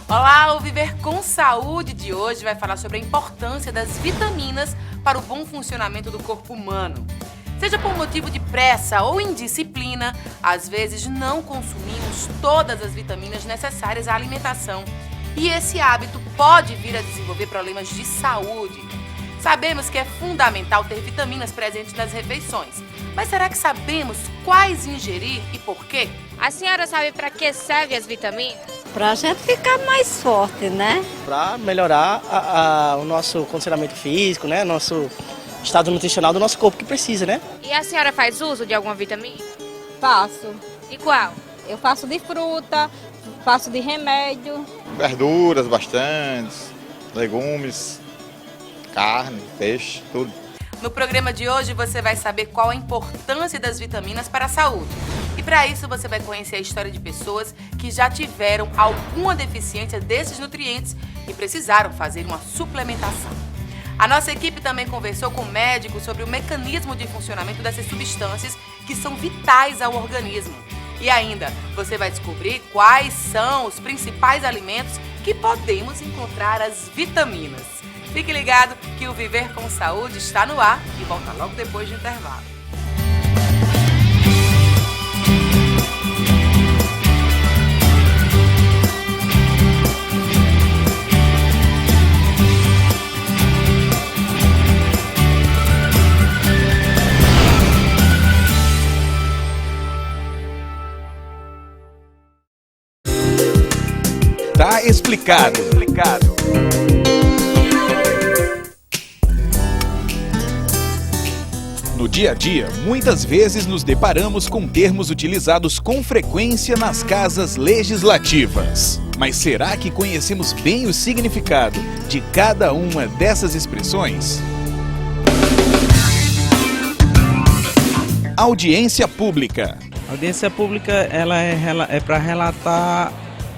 Olá, o Viver com Saúde de hoje vai falar sobre a importância das vitaminas para o bom funcionamento do corpo humano. Seja por motivo de pressa ou indisciplina, às vezes não consumimos todas as vitaminas necessárias à alimentação. E esse hábito pode vir a desenvolver problemas de saúde. Sabemos que é fundamental ter vitaminas presentes nas refeições, mas será que sabemos quais ingerir e por quê? A senhora sabe para que servem as vitaminas? Para a gente ficar mais forte, né? Para melhorar o nosso condicionamento físico, né? Nosso estado nutricional do nosso corpo que precisa, né? E a senhora faz uso de alguma vitamina? Faço. E qual? Eu faço de fruta, faço de remédio. Verduras bastante, legumes, carne, peixe, tudo. No programa de hoje você vai saber qual a importância das vitaminas para a saúde. E para isso você vai conhecer a história de pessoas que já tiveram alguma deficiência desses nutrientes e precisaram fazer uma suplementação. A nossa equipe também conversou com médicos sobre o mecanismo de funcionamento dessas substâncias que são vitais ao organismo. E ainda, você vai descobrir quais são os principais alimentos que podemos encontrar as vitaminas. Fique ligado que o Viver com Saúde está no ar e volta logo depois do intervalo. Tá explicado. No dia a dia, muitas vezes nos deparamos com termos utilizados com frequência nas casas legislativas. Mas será que conhecemos bem o significado de cada uma dessas expressões? Audiência pública. A audiência pública ela é para relatar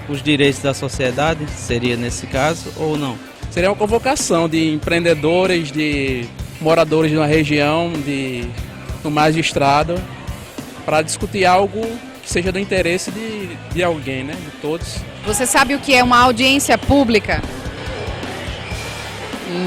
os direitos da sociedade, seria nesse caso, ou não? Seria uma convocação de empreendedores, de moradores de uma região, do magistrado, para discutir algo que seja do interesse de alguém, né? De todos. Você sabe o que é uma audiência pública?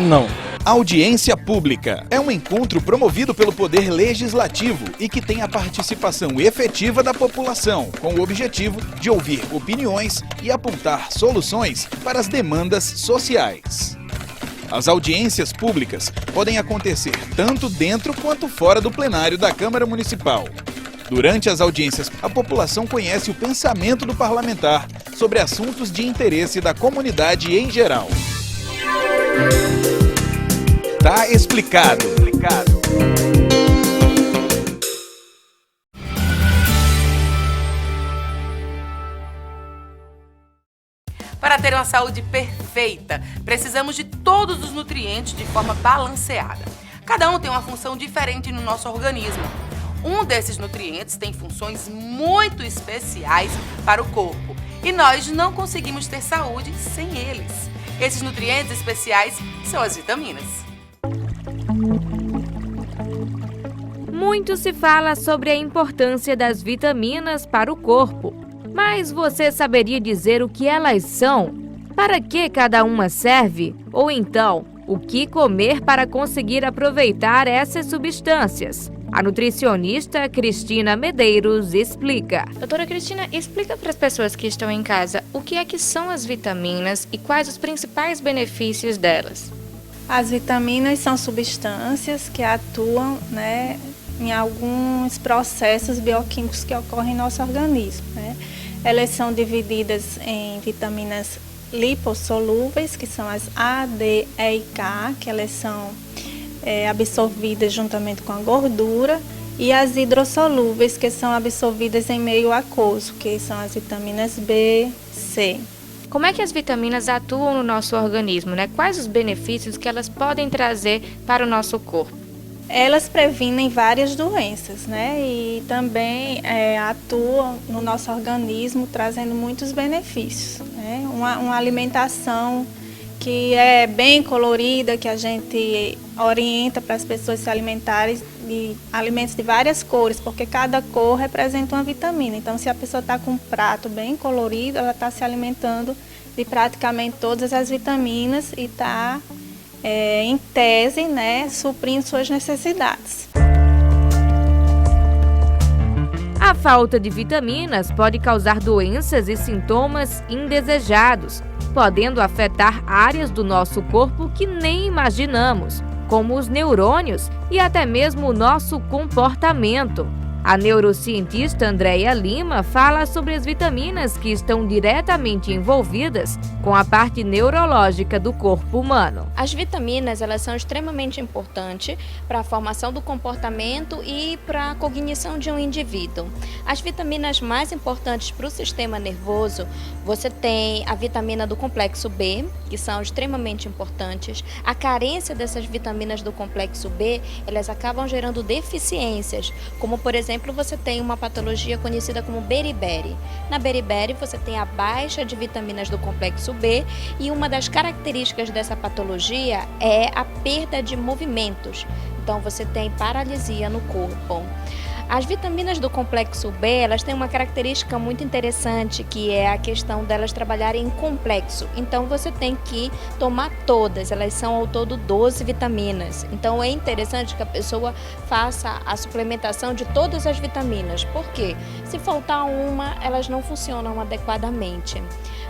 Não. Audiência pública é um encontro promovido pelo Poder Legislativo e que tem a participação efetiva da população, com o objetivo de ouvir opiniões e apontar soluções para as demandas sociais. As audiências públicas podem acontecer tanto dentro quanto fora do plenário da Câmara Municipal. Durante as audiências, a população conhece o pensamento do parlamentar sobre assuntos de interesse da comunidade em geral. Tá explicado. Para ter uma saúde perfeita, precisamos de todos os nutrientes de forma balanceada. Cada um tem uma função diferente no nosso organismo. Um desses nutrientes tem funções muito especiais para o corpo e nós não conseguimos ter saúde sem eles. Esses nutrientes especiais são as vitaminas. Muito se fala sobre a importância das vitaminas para o corpo, mas você saberia dizer o que elas são? Para que cada uma serve? Ou então, o que comer para conseguir aproveitar essas substâncias? A nutricionista Cristina Medeiros explica. Doutora Cristina, explica para as pessoas que estão em casa o que é que são as vitaminas e quais os principais benefícios delas. As vitaminas são substâncias que atuam, em alguns processos bioquímicos que ocorrem em nosso organismo. Elas são divididas em vitaminas lipossolúveis, que são as A, D, E e K, que elas são absorvidas juntamente com a gordura, e as hidrossolúveis, que são absorvidas em meio aquoso, que são as vitaminas B, C. Como é que as vitaminas atuam no nosso organismo, Quais os benefícios que elas podem trazer para o nosso corpo? Elas previnem várias doenças, e também atuam no nosso organismo trazendo muitos benefícios. Uma alimentação que é bem colorida, que a gente orienta para as pessoas se alimentarem de alimentos de várias cores, porque cada cor representa uma vitamina. Então, se a pessoa está com um prato bem colorido, ela está se alimentando de praticamente todas as vitaminas e está, em tese, né, suprindo suas necessidades. A falta de vitaminas pode causar doenças e sintomas indesejados, podendo afetar áreas do nosso corpo que nem imaginamos, como os neurônios e até mesmo o nosso comportamento. A neurocientista Andréia Lima fala sobre as vitaminas que estão diretamente envolvidas com a parte neurológica do corpo humano. As vitaminas, elas são extremamente importantes para a formação do comportamento e para a cognição de um indivíduo. As vitaminas mais importantes para o sistema nervoso, você tem a vitamina do complexo B, que são extremamente importantes. A carência dessas vitaminas do complexo B, elas acabam gerando deficiências, como por exemplo, você tem uma patologia conhecida como beriberi. Na beriberi você tem a baixa de vitaminas do complexo B e uma das características dessa patologia é a perda de movimentos. Então você tem paralisia no corpo. As vitaminas do complexo B, elas têm uma característica muito interessante, que é a questão delas trabalharem em complexo. Então você tem que tomar todas, elas são ao todo 12 vitaminas. Então é interessante que a pessoa faça a suplementação de todas as vitaminas. Por quê? Se faltar uma, elas não funcionam adequadamente.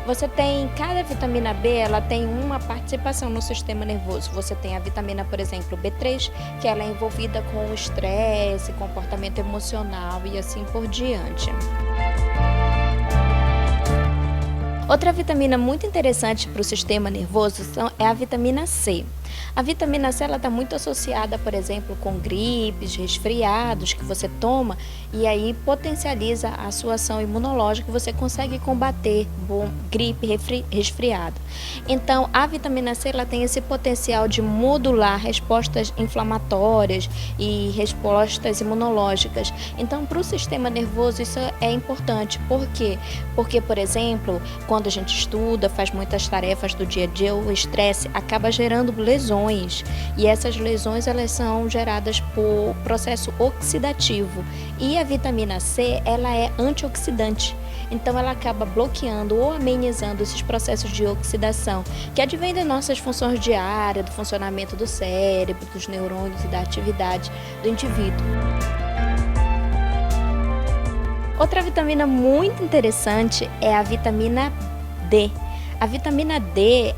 Você tem, cada vitamina B, ela tem uma participação no sistema nervoso. Você tem a vitamina, por exemplo, B3, que ela é envolvida com o estresse, comportamento emocional e assim por diante. Outra vitamina muito interessante para o sistema nervoso é a vitamina C. A vitamina C está muito associada, por exemplo, com gripes, resfriados que você toma e aí potencializa a sua ação imunológica e você consegue combater gripe, resfriado. Então, a vitamina C ela tem esse potencial de modular respostas inflamatórias e respostas imunológicas. Então, para o sistema nervoso isso é importante. Por quê? Porque, por exemplo, quando a gente estuda, faz muitas tarefas do dia a dia, o estresse acaba gerando lesões. E essas lesões elas são geradas por processo oxidativo. E a vitamina C ela é antioxidante. Então ela acaba bloqueando ou amenizando esses processos de oxidação que advêm das nossas funções diárias, do funcionamento do cérebro, dos neurônios e da atividade do indivíduo. Outra vitamina muito interessante é a vitamina D. A vitamina D,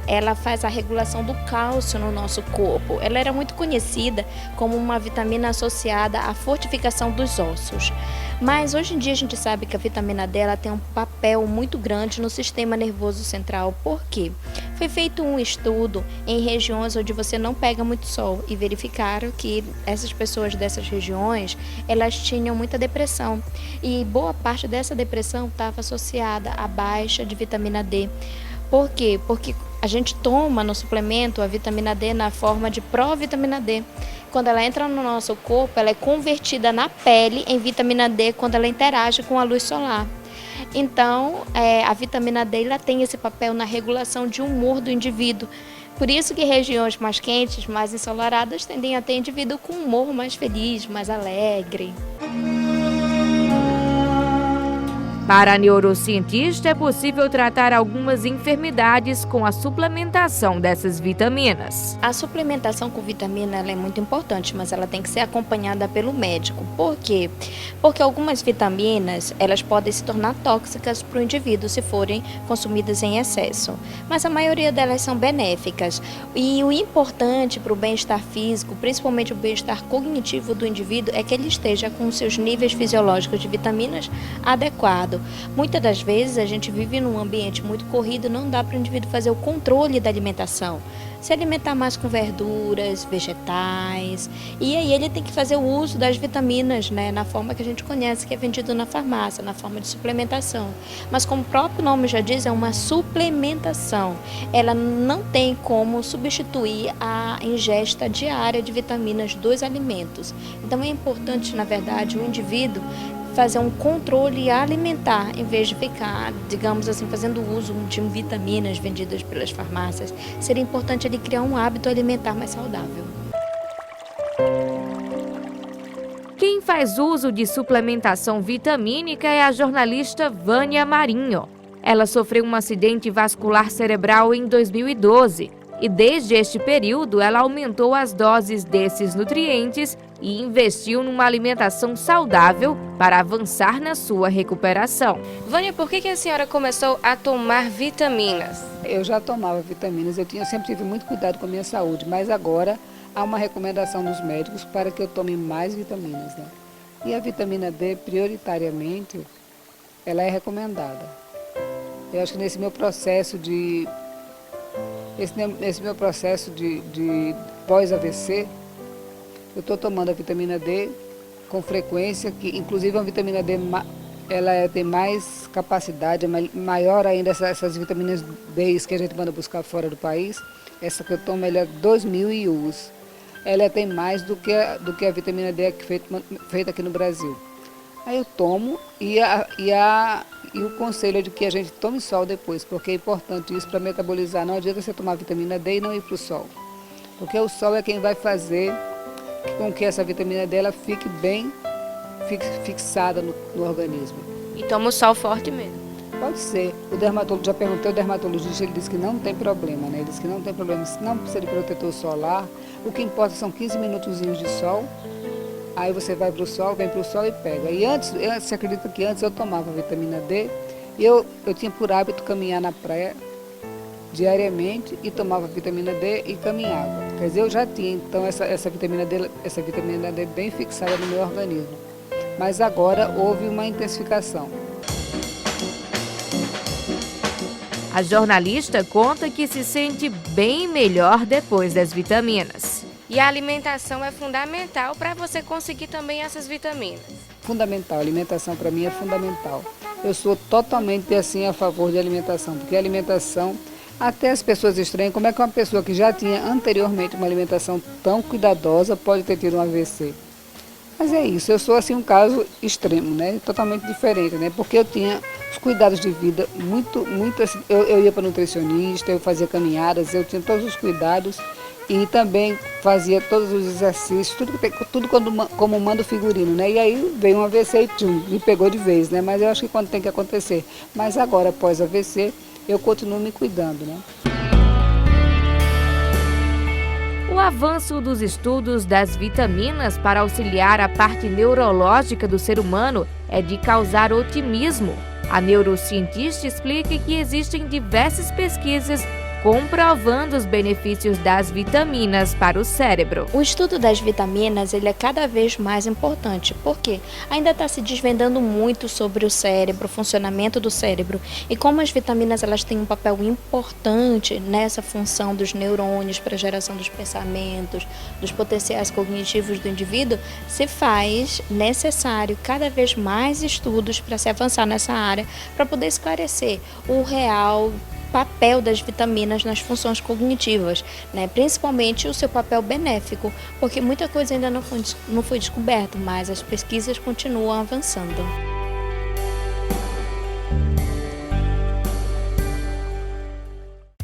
ela faz a regulação do cálcio no nosso corpo. Ela era muito conhecida como uma vitamina associada à fortificação dos ossos. Mas hoje em dia a gente sabe que a vitamina D ela tem um papel muito grande no sistema nervoso central. Por quê? Foi feito um estudo em regiões onde você não pega muito sol e verificaram que essas pessoas dessas regiões, elas tinham muita depressão. E boa parte dessa depressão estava associada à baixa de vitamina D. Por quê? Porque a gente toma no suplemento a vitamina D na forma de provitamina D. Quando ela entra no nosso corpo, ela é convertida na pele em vitamina D quando ela interage com a luz solar. Então, a vitamina D ela tem esse papel na regulação de humor do indivíduo. Por isso que regiões mais quentes, mais ensolaradas, tendem a ter indivíduo com humor mais feliz, mais alegre. Para a neurocientista, é possível tratar algumas enfermidades com a suplementação dessas vitaminas. A suplementação com vitamina ela é muito importante, mas ela tem que ser acompanhada pelo médico. Por quê? Porque algumas vitaminas elas podem se tornar tóxicas para o indivíduo se forem consumidas em excesso. Mas a maioria delas são benéficas. E o importante para o bem-estar físico, principalmente o bem-estar cognitivo do indivíduo, é que ele esteja com seus níveis fisiológicos de vitaminas adequados. Muitas das vezes a gente vive num ambiente muito corrido, não dá para o indivíduo fazer o controle da alimentação. Se alimentar mais com verduras, vegetais, e aí ele tem que fazer o uso das vitaminas, né, na forma que a gente conhece, que é vendido na farmácia, na forma de suplementação. Mas como o próprio nome já diz, é uma suplementação. Ela não tem como substituir a ingesta diária de vitaminas dos alimentos. Então é importante, na verdade, o indivíduo fazer um controle alimentar, em vez de ficar, digamos assim, fazendo uso de vitaminas vendidas pelas farmácias. Seria importante ele criar um hábito alimentar mais saudável. Quem faz uso de suplementação vitamínica é a jornalista Vânia Marinho. Ela sofreu um acidente vascular cerebral em 2012 e desde este período ela aumentou as doses desses nutrientes e investiu numa alimentação saudável para avançar na sua recuperação. Vânia, por que a senhora começou a tomar vitaminas? Eu já tomava vitaminas, sempre tive muito cuidado com a minha saúde, mas agora há uma recomendação dos médicos para que eu tome mais vitaminas, né? E a vitamina D, prioritariamente, ela é recomendada. Eu acho que nesse meu processo de pós-AVC, eu estou tomando a vitamina D com frequência, que inclusive a vitamina D ela tem mais capacidade, maior ainda essas vitaminas D que a gente manda buscar fora do país. Essa que eu tomo, ela é 2.000 IUs. Ela tem mais do que a vitamina D que é feita aqui no Brasil. Aí eu tomo e o conselho é de que a gente tome sol depois, porque é importante isso para metabolizar. Não adianta você tomar vitamina D e não ir para o sol, porque o sol é quem vai fazer com que essa vitamina D ela fique bem fixada no organismo. E toma o sol forte mesmo? Pode ser. O dermatologista, já perguntei ao dermatologista, ele disse que não tem problema, né? Ele disse que não tem problema, não precisa de protetor solar. O que importa são 15 minutozinhos de sol. Aí você vai para o sol, vem para o sol e pega. E você acredita que antes eu tomava vitamina D, e eu tinha por hábito caminhar na praia diariamente e tomava vitamina D e caminhava. Quer dizer, eu já tinha então essa vitamina D bem fixada no meu organismo. Mas agora houve uma intensificação. A jornalista conta que se sente bem melhor depois das vitaminas. E a alimentação é fundamental para você conseguir também essas vitaminas. Fundamental, a alimentação para mim é fundamental. Eu sou totalmente assim a favor de alimentação, porque a alimentação, até as pessoas estranham como é que uma pessoa que já tinha anteriormente uma alimentação tão cuidadosa pode ter tido um AVC. Mas é isso, eu sou assim um caso extremo, né? Totalmente diferente, né? Porque eu tinha os cuidados de vida muito assim, eu ia para nutricionista, eu fazia caminhadas, eu tinha todos os cuidados e também fazia todos os exercícios, tudo como manda o figurino, né? E aí veio um AVC e me pegou de vez, né? Mas eu acho que quando tem que acontecer. Mas agora, após AVC, eu continuo me cuidando, né? O avanço dos estudos das vitaminas para auxiliar a parte neurológica do ser humano é de causar otimismo. A neurocientista explica que existem diversas pesquisas comprovando os benefícios das vitaminas para o cérebro. O estudo das vitaminas ele é cada vez mais importante, porque ainda está se desvendando muito sobre o cérebro, o funcionamento do cérebro, e como as vitaminas elas têm um papel importante nessa função dos neurônios para a geração dos pensamentos, dos potenciais cognitivos do indivíduo, se faz necessário cada vez mais estudos para se avançar nessa área, para poder esclarecer o real papel das vitaminas nas funções cognitivas, né? Principalmente o seu papel benéfico, porque muita coisa ainda não foi descoberta, mas as pesquisas continuam avançando.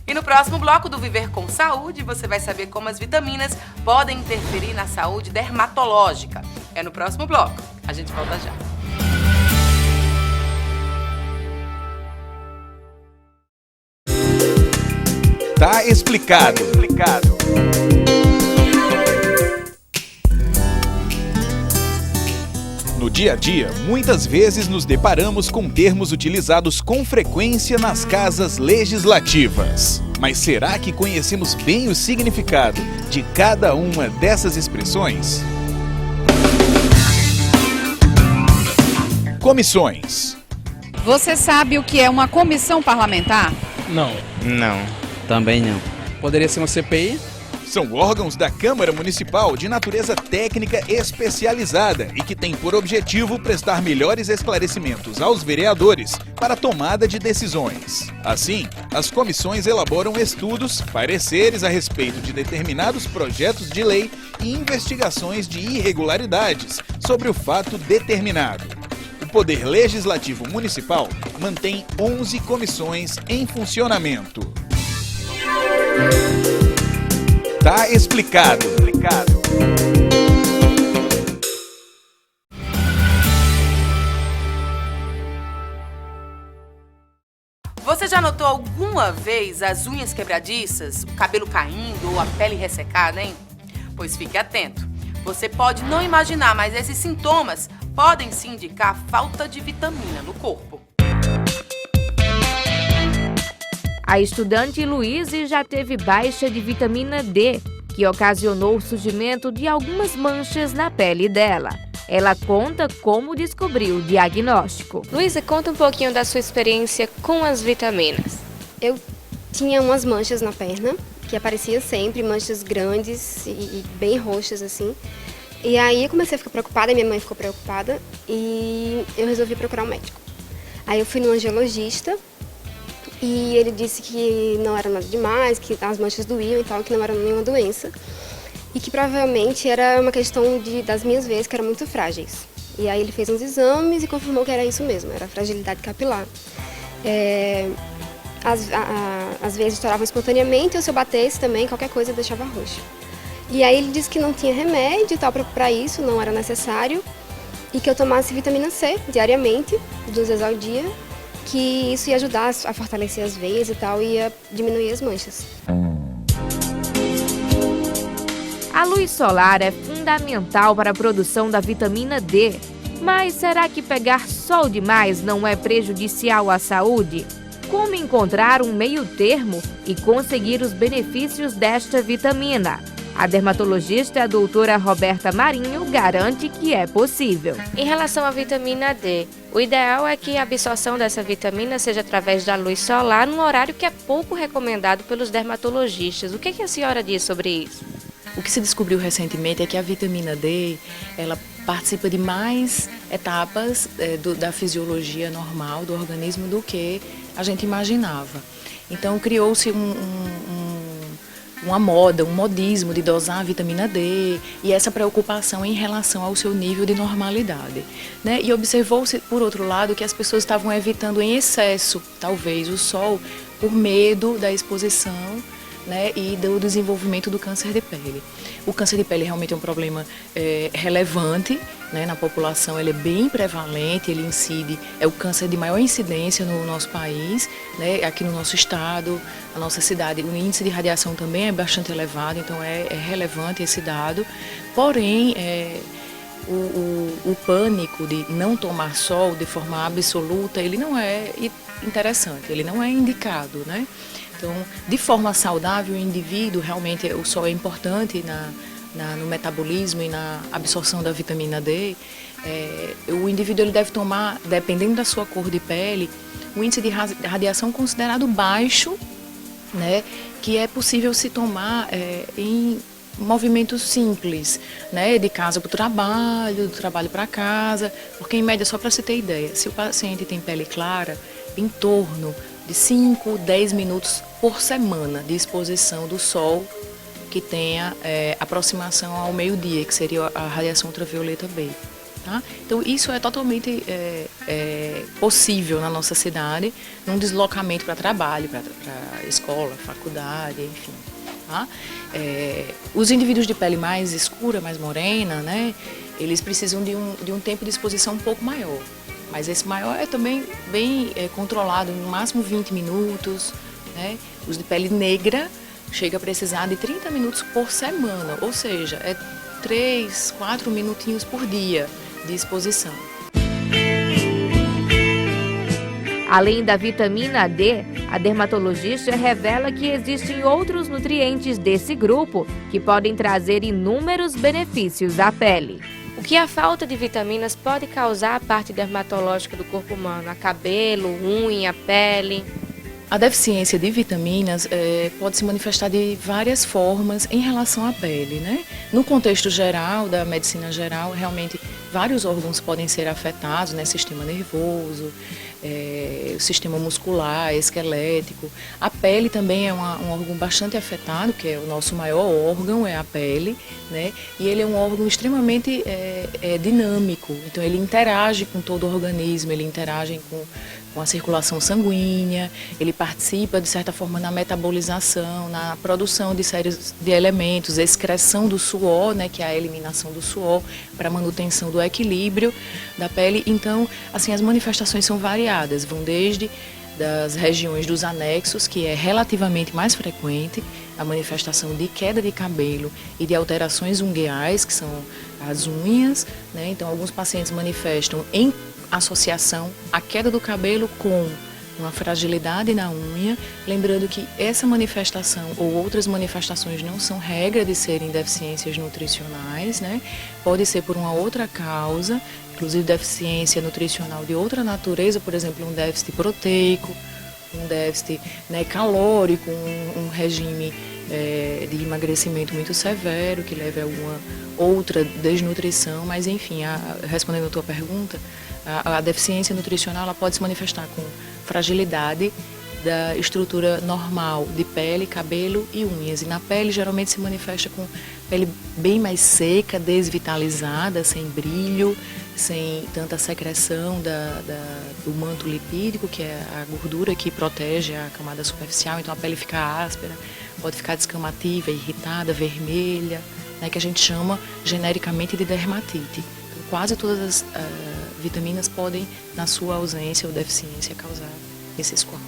E no próximo bloco do Viver com Saúde, você vai saber como as vitaminas podem interferir na saúde dermatológica. É no próximo bloco. A gente volta já. Tá explicado. No dia a dia, muitas vezes nos deparamos com termos utilizados com frequência nas casas legislativas. Mas será que conhecemos bem o significado de cada uma dessas expressões? Comissões. Você sabe o que é uma comissão parlamentar? Não. Também não. Poderia ser uma CPI? São órgãos da Câmara Municipal de natureza técnica especializada e que têm por objetivo prestar melhores esclarecimentos aos vereadores para a tomada de decisões. Assim, as comissões elaboram estudos, pareceres a respeito de determinados projetos de lei e investigações de irregularidades sobre o fato determinado. O Poder Legislativo Municipal mantém 11 comissões em funcionamento. Tá explicado. Você já notou alguma vez as unhas quebradiças, o cabelo caindo ou a pele ressecada, hein? Pois fique atento. Você pode não imaginar, mas esses sintomas podem sim indicar falta de vitamina no corpo. A estudante Luíse já teve baixa de vitamina D, que ocasionou o surgimento de algumas manchas na pele dela. Ela conta como descobriu o diagnóstico. Luísa, conta um pouquinho da sua experiência com as vitaminas. Eu tinha umas manchas na perna, que apareciam sempre, manchas grandes e bem roxas assim. E aí eu comecei a ficar preocupada, minha mãe ficou preocupada e eu resolvi procurar um médico. Aí eu fui no angiologista e ele disse que não era nada demais, que as manchas doíam e tal, que não era nenhuma doença. E que provavelmente era uma questão das minhas veias que eram muito frágeis. E aí ele fez uns exames e confirmou que era isso mesmo, era fragilidade capilar. As veias estouravam espontaneamente, ou se eu batesse também, qualquer coisa deixava roxo. E aí ele disse que não tinha remédio e tal para isso, não era necessário, e que eu tomasse vitamina C diariamente, 2 vezes ao dia, que isso ia ajudar a fortalecer as veias e tal, e ia diminuir as manchas. A luz solar é fundamental para a produção da vitamina D, mas será que pegar sol demais não é prejudicial à saúde? Como encontrar um meio termo e conseguir os benefícios desta vitamina? A dermatologista, a doutora Roberta Marinho, garante que é possível. Em relação à vitamina D, o ideal é que a absorção dessa vitamina seja através da luz solar, num horário que é pouco recomendado pelos dermatologistas. O que a senhora diz sobre isso? O que se descobriu recentemente é que a vitamina D, ela participa de mais etapas da fisiologia normal do organismo do que a gente imaginava. Então criou-se uma moda, um modismo de dosar a vitamina D e essa preocupação em relação ao seu nível de normalidade, né? E observou-se, por outro lado, que as pessoas estavam evitando em excesso, talvez, o sol por medo da exposição, né, e do desenvolvimento do câncer de pele. O câncer de pele realmente é um problema relevante, né, na população, ele é bem prevalente, ele incide, é o câncer de maior incidência no nosso país, né, aqui no nosso estado, na nossa cidade. O índice de radiação também é bastante elevado, então é relevante esse dado. Porém, o pânico de não tomar sol de forma absoluta, ele não é interessante, ele não é indicado, né? Então, de forma saudável, o indivíduo, realmente, o sol é importante no metabolismo e na absorção da vitamina D. O indivíduo ele deve tomar, dependendo da sua cor de pele, um índice de radiação considerado baixo, né, que é possível se tomar em movimentos simples, né, de casa para o trabalho, do trabalho para casa, porque, em média, só para você ter ideia, se o paciente tem pele clara, em torno de 5, 10 minutos por semana de exposição do sol que tenha aproximação ao meio-dia, que seria a radiação ultravioleta B. Tá? Então, isso é totalmente possível na nossa cidade, num deslocamento para trabalho, para escola, faculdade, enfim. Tá? Os indivíduos de pele mais escura, mais morena, né, eles precisam de um tempo de exposição um pouco maior. Mas esse maior é também bem controlado, no máximo 20 minutos. Né? Os de pele negra chega a precisar de 30 minutos por semana, ou seja, 3, 4 minutinhos por dia de exposição. Além da vitamina D, a dermatologista revela que existem outros nutrientes desse grupo que podem trazer inúmeros benefícios à pele. O que a falta de vitaminas pode causar à parte dermatológica do corpo humano? A cabelo, unha, pele? A deficiência de vitaminas pode se manifestar de várias formas em relação à pele, né? No contexto geral, da medicina geral, realmente vários órgãos podem ser afetados, né? Sistema nervoso, o sistema muscular, esquelético. A pele também é um órgão bastante afetado, que é o nosso maior órgão, é a pele, né? E ele é um órgão extremamente dinâmico, então ele interage com todo o organismo, ele interage com a circulação sanguínea, ele participa, de certa forma, na metabolização, na produção de séries de elementos, a excreção do suor, né, que é a eliminação do suor, para a manutenção do equilíbrio da pele. Então, assim, as manifestações são variadas, vão desde das regiões dos anexos, que é relativamente mais frequente a manifestação de queda de cabelo e de alterações ungueais, que são as unhas, né? Então, alguns pacientes manifestam em associação a queda do cabelo com uma fragilidade na unha, lembrando que essa manifestação ou outras manifestações não são regra de serem deficiências nutricionais, né? Pode ser por uma outra causa, inclusive deficiência nutricional de outra natureza, por exemplo, um déficit proteico, um déficit, né, calórico, um regime de emagrecimento muito severo, que leva a alguma outra desnutrição, mas enfim, respondendo a tua pergunta, a deficiência nutricional ela pode se manifestar com fragilidade da estrutura normal de pele, cabelo e unhas. E na pele geralmente se manifesta com pele bem mais seca, desvitalizada, sem brilho, sem tanta secreção do manto lipídico, que é a gordura que protege a camada superficial. Então a pele fica áspera, pode ficar descamativa, irritada, vermelha, né, que a gente chama genericamente de dermatite. Então, quase todas as vitaminas podem, na sua ausência ou deficiência, causar esses quadros.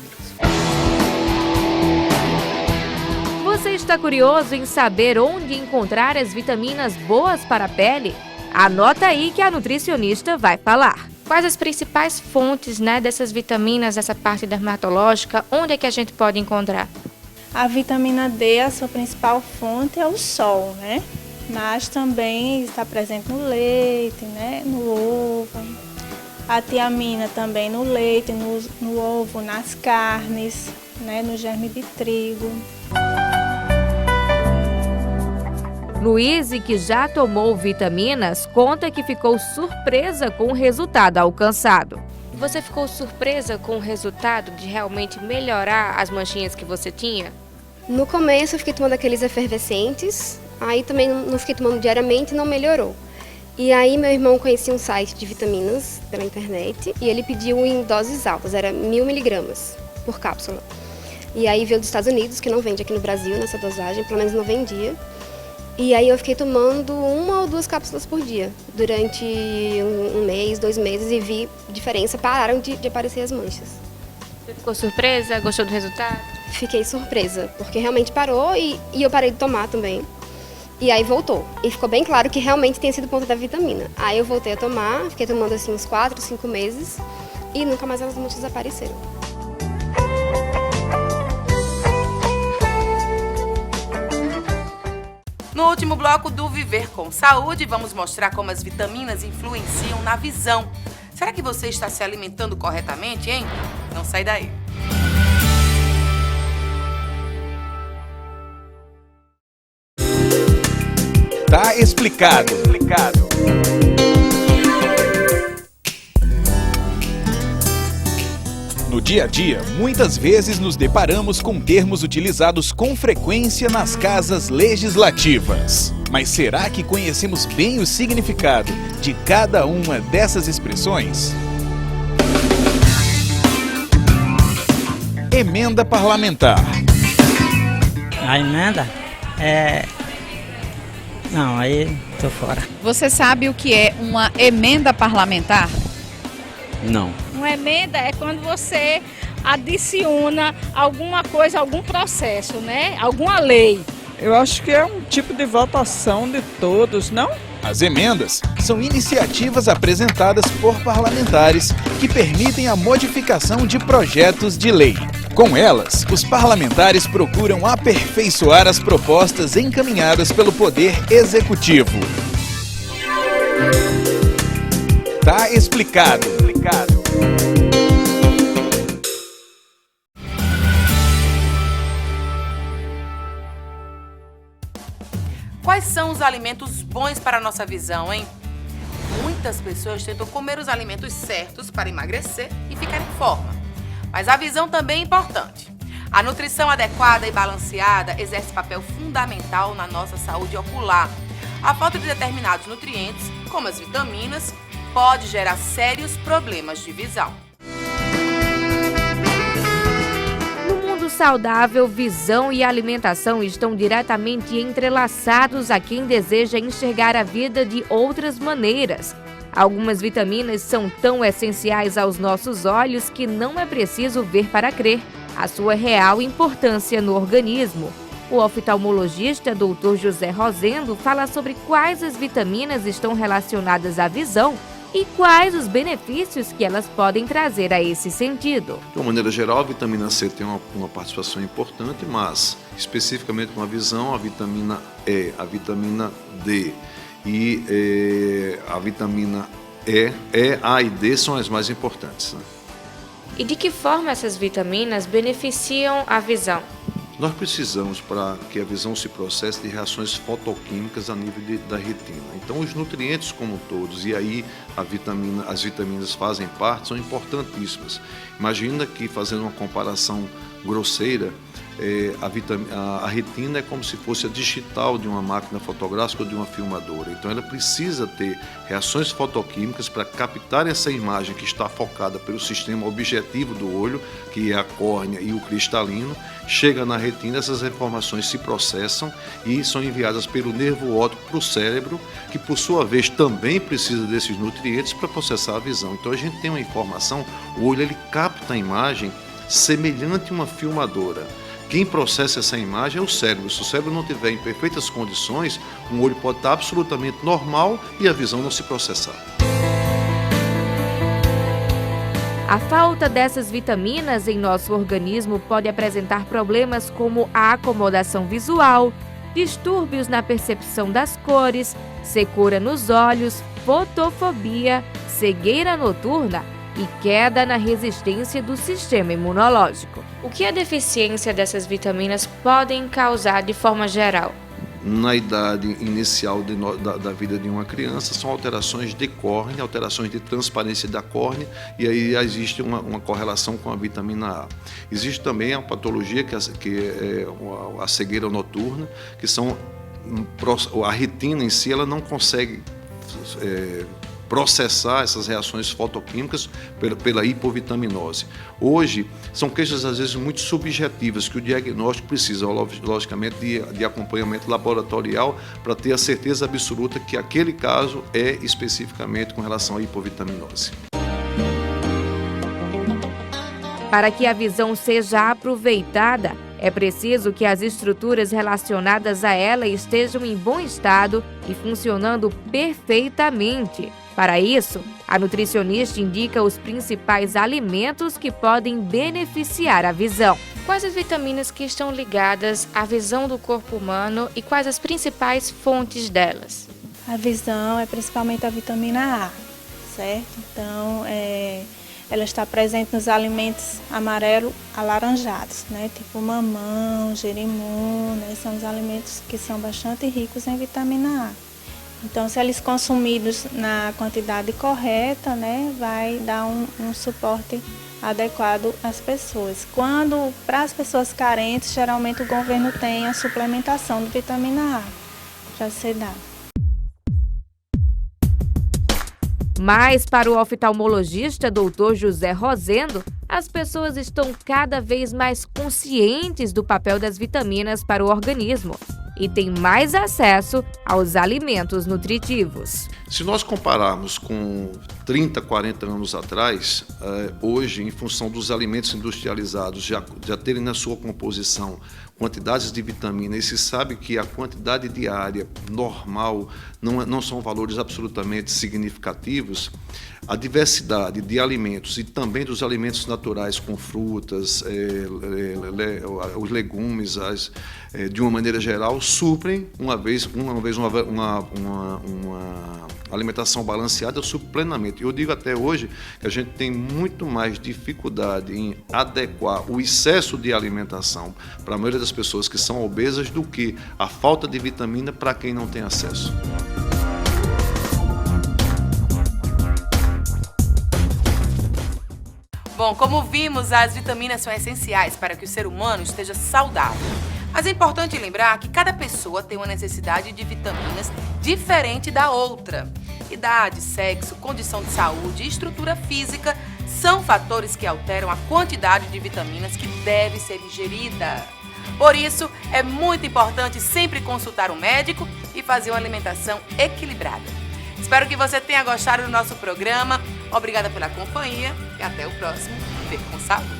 Você está curioso em saber onde encontrar as vitaminas boas para a pele? Anota aí que a nutricionista vai falar. Quais as principais fontes, né, dessas vitaminas, dessa parte dermatológica? Onde é que a gente pode encontrar? A vitamina D, a sua principal fonte é o sol, né? Mas também está presente no leite, né? No ovo. A tiamina também no leite, no ovo, nas carnes, né? No germe de trigo. Luíse, que já tomou vitaminas, conta que ficou surpresa com o resultado alcançado. Você ficou surpresa com o resultado de realmente melhorar as manchinhas que você tinha? No começo eu fiquei tomando aqueles efervescentes, aí também não fiquei tomando diariamente e não melhorou. E aí meu irmão conhecia um site de vitaminas pela internet e ele pediu em doses altas, era 1000 miligramas por cápsula. E aí veio dos Estados Unidos, que não vende aqui no Brasil nessa dosagem, pelo menos não vendia. E aí eu fiquei tomando 1 ou 2 cápsulas por dia, durante um mês, 2 meses, e vi diferença, pararam de aparecer as manchas. Você ficou surpresa? Gostou do resultado? Fiquei surpresa, porque realmente parou e eu parei de tomar também. E aí voltou. E ficou bem claro que realmente tem sido por conta da vitamina. Aí eu voltei a tomar, fiquei tomando assim uns 4, 5 meses e nunca mais as manchas apareceram. No último bloco do Viver com Saúde, vamos mostrar como as vitaminas influenciam na visão. Será que você está se alimentando corretamente, hein? Não sai daí. Tá explicado. No dia a dia, muitas vezes nos deparamos com termos utilizados com frequência nas casas legislativas. Mas será que conhecemos bem o significado de cada uma dessas expressões? Emenda parlamentar. A emenda é... Não, aí tô fora. Você sabe o que é uma emenda parlamentar? Não. Uma emenda é quando você adiciona alguma coisa, algum processo, né? Alguma lei. Eu acho que é um tipo de votação de todos, não? As emendas são iniciativas apresentadas por parlamentares que permitem a modificação de projetos de lei. Com elas, os parlamentares procuram aperfeiçoar as propostas encaminhadas pelo Poder Executivo. Tá explicado. Quais são os alimentos bons para a nossa visão, hein? Muitas pessoas tentam comer os alimentos certos para emagrecer e ficar em forma. Mas a visão também é importante. A nutrição adequada e balanceada exerce papel fundamental na nossa saúde ocular. A falta de determinados nutrientes, como as vitaminas, pode gerar sérios problemas de visão. No mundo saudável, visão e alimentação estão diretamente entrelaçados a quem deseja enxergar a vida de outras maneiras. Algumas vitaminas são tão essenciais aos nossos olhos que não é preciso ver para crer a sua real importância no organismo. O oftalmologista Dr. José Rosendo fala sobre quais as vitaminas estão relacionadas à visão e quais os benefícios que elas podem trazer a esse sentido. De uma maneira geral, a vitamina C tem uma participação importante, mas especificamente com a visão, a vitamina E, a vitamina D e a vitamina E, A e D são as mais importantes, né? E de que forma essas vitaminas beneficiam a visão? Nós precisamos, para que a visão se processe, de reações fotoquímicas a nível da retina. Então, os nutrientes como todos, e aí as vitaminas fazem parte, são importantíssimas. Imagina que, fazendo uma comparação grosseira, a retina é como se fosse a digital de uma máquina fotográfica ou de uma filmadora. Então ela precisa ter reações fotoquímicas para captar essa imagem que está focada pelo sistema objetivo do olho, que é a córnea e o cristalino. Chega na retina, essas informações se processam e são enviadas pelo nervo óptico para o cérebro, que por sua vez também precisa desses nutrientes para processar a visão. Então a gente tem uma informação, o olho ele capta a imagem semelhante a uma filmadora. Quem processa essa imagem é o cérebro. Se o cérebro não estiver em perfeitas condições, o olho pode estar absolutamente normal e a visão não se processar. A falta dessas vitaminas em nosso organismo pode apresentar problemas como a acomodação visual, distúrbios na percepção das cores, secura nos olhos, fotofobia, cegueira noturna e queda na resistência do sistema imunológico. O que a deficiência dessas vitaminas podem causar de forma geral? Na idade inicial da vida de uma criança, são alterações de córnea, alterações de transparência da córnea, e aí existe uma correlação com a vitamina A. Existe também a patologia que é a cegueira noturna, que são a retina em si, ela não consegue processar essas reações fotoquímicas pela hipovitaminose. Hoje, são queixas às vezes muito subjetivas, que o diagnóstico precisa, logicamente, de acompanhamento laboratorial para ter a certeza absoluta que aquele caso é especificamente com relação à hipovitaminose. Para que a visão seja aproveitada, é preciso que as estruturas relacionadas a ela estejam em bom estado e funcionando perfeitamente. Para isso, a nutricionista indica os principais alimentos que podem beneficiar a visão. Quais as vitaminas que estão ligadas à visão do corpo humano e quais as principais fontes delas? A visão é principalmente a vitamina A, certo? Então, ela está presente nos alimentos amarelo alaranjados, né? Tipo mamão, jerimum, né? São os alimentos que são bastante ricos em vitamina A. Então, se eles consumidos na quantidade correta, né, vai dar um suporte adequado às pessoas. Para as pessoas carentes, geralmente o governo tem a suplementação de vitamina A para ser dada. Mas para o oftalmologista Dr. José Rosendo, as pessoas estão cada vez mais conscientes do papel das vitaminas para o organismo e têm mais acesso aos alimentos nutritivos. Se nós compararmos com 30, 40 anos atrás, hoje, em função dos alimentos industrializados já terem na sua composição quantidades de vitamina, e se sabe que a quantidade diária normal não são valores absolutamente significativos, a diversidade de alimentos e também dos alimentos naturais com frutas, os legumes, de uma maneira geral, suprem uma alimentação balanceada, supre plenamente. Eu digo até hoje que a gente tem muito mais dificuldade em adequar o excesso de alimentação para a maioria das pessoas que são obesas do que a falta de vitamina para quem não tem acesso. Bom, como vimos, as vitaminas são essenciais para que o ser humano esteja saudável. Mas é importante lembrar que cada pessoa tem uma necessidade de vitaminas diferente da outra. Idade, sexo, condição de saúde e estrutura física são fatores que alteram a quantidade de vitaminas que deve ser ingerida. Por isso, é muito importante sempre consultar um médico e fazer uma alimentação equilibrada. Espero que você tenha gostado do nosso programa. Obrigada pela companhia e até o próximo Viver com Saúde.